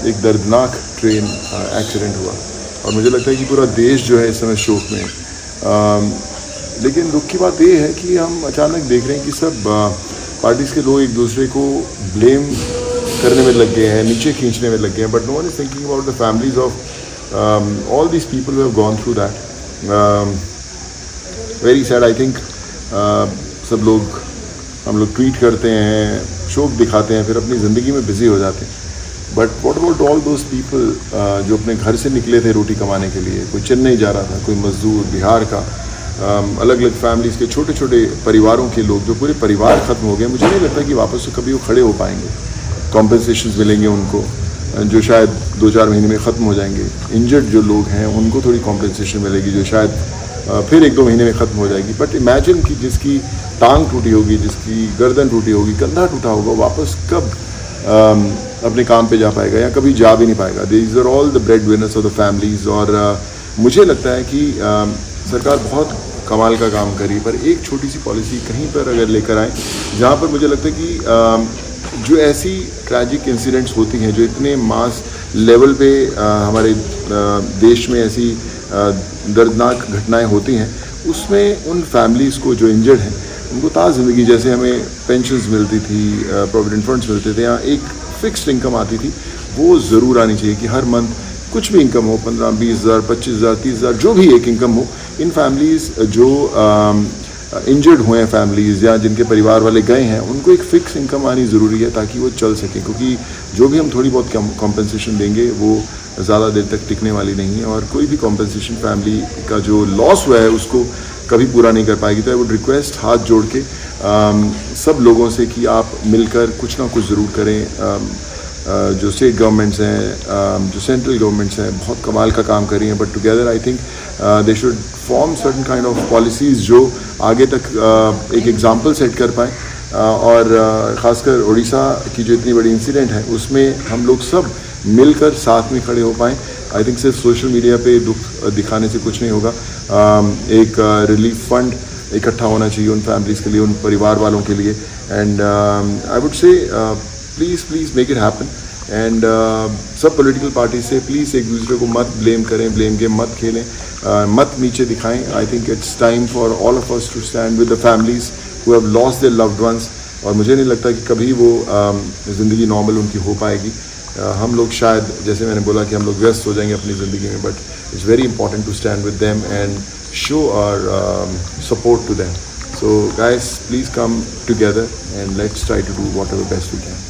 एक दर्दनाक train accident हुआ और मुझे लगता है कि पूरा देश जो है इस समय शोक में है। लेकिन दुख की बात ये है कि हम अचानक देख रहे हैं कि सब पार्टीज़ के लोग एक दूसरे को ब्लेम करने में लग गए हैं, नीचे खींचने में लग गए हैं, but no one is thinking about the families of all these people who have gone through that. Very sad. I think सब लोग, हम लोग ट्वीट करते हैं, शोक दिखाते हैं, फिर अपनी ज़िंदगी में बिज़ी हो जाते हैं। But what about all those people जो अपने घर से निकले थे रोटी कमाने के लिए? कोई चेन्नई जा रहा था, कोई मजदूर बिहार का, अलग अलग फैमिलीज़ के छोटे छोटे परिवारों के लोग, जो पूरे परिवार ख़त्म हो गए। मुझे नहीं लगता कि वापस से कभी वो खड़े हो पाएंगे। कॉम्पनसेशंस मिलेंगे उनको जो शायद 2-4 महीने में ख़त्म हो जाएंगे। इंजर्ड जो लोग हैं उनको थोड़ी कॉम्पनसेशन मिलेगी जो शायद फिर 1-2 महीने में ख़त्म हो जाएगी। बट इमेजिन कि जिसकी टांग टूटी होगी, जिसकी गर्दन टूटी होगी, कंधा टूटा होगा, वापस कब अपने काम पे जा पाएगा या कभी जा भी नहीं पाएगा। These are all the bread winners of the families. और मुझे लगता है कि सरकार बहुत कमाल का काम करी, पर एक छोटी सी पॉलिसी कहीं पर अगर लेकर आए जहाँ पर मुझे लगता है कि जो ऐसी ट्रैजिक इंसिडेंट्स होती हैं, जो इतने मास लेवल पे हमारे देश में ऐसी दर्दनाक घटनाएं होती हैं, उसमें उन फैमिलीज़ को जो इंजर्ड हैं उनको ताज़ ज़िंदगी, जैसे हमें पेंशन्स मिलती थी, प्रोविडेंट फंड्स मिलते थे, या एक फिक्स्ड इनकम आती थी, वो ज़रूर आनी चाहिए कि हर मंथ कुछ भी इनकम हो, 15-20 हज़ार, 25 हज़ार, 30 हज़ार, जो भी एक इनकम हो, इन फैमिलीज़ जो इंजर्ड हुए हैं फैमिलीज़ या जिनके परिवार वाले गए हैं, उनको एक फ़िक्स इनकम आनी ज़रूरी है ताकि वो चल सकें। क्योंकि जो भी हम थोड़ी बहुत कॉम्पनसेशन देंगे वो ज़्यादा देर तक टिकने वाली नहीं है, और कोई भी कॉम्पनसेशन फैमिली का जो लॉस हुआ है उसको कभी पूरा नहीं कर पाएगी। तो आई वुड रिक्वेस्ट हाथ जोड़ के सब लोगों से कि आप मिलकर कुछ ना कुछ ज़रूर करें। जो स्टेट गवर्नमेंट्स हैं, जो सेंट्रल गवर्नमेंट्स हैं, बहुत कमाल का काम कर रही हैं, but together I think they should form certain kind of policies जो आगे तक एक एग्जांपल सेट कर पाएँ। और ख़ासकर उड़ीसा की जो इतनी बड़ी इंसिडेंट है उसमें हम लोग सब मिलकर साथ में खड़े हो पाएँ। आई थिंक सिर्फ सोशल मीडिया पे दुख दिखाने से कुछ नहीं होगा। एक रिलीफ फंड इकट्ठा होना चाहिए उन फैमिलीज़ के लिए, उन परिवार वालों के लिए। And I would say please make it happen. And सब पॉलिटिकल पार्टी से प्लीज़ एक दूसरे को मत ब्लेम करें, ब्लेम गेम मत खेलें, मत नीचे दिखाएं। I think it's time for all of us to stand with the families who have lost their loved ones. और मुझे नहीं लगता कि कभी वो ज़िंदगी नॉर्मल उनकी हो पाएगी। हम लोग शायद, जैसे मैंने बोला, कि हम लोग व्यस्त हो जाएंगे अपनी ज़िंदगी में, but it's very important to stand with them and show our support to them. So guys, please come together and let's try to do whatever best we can.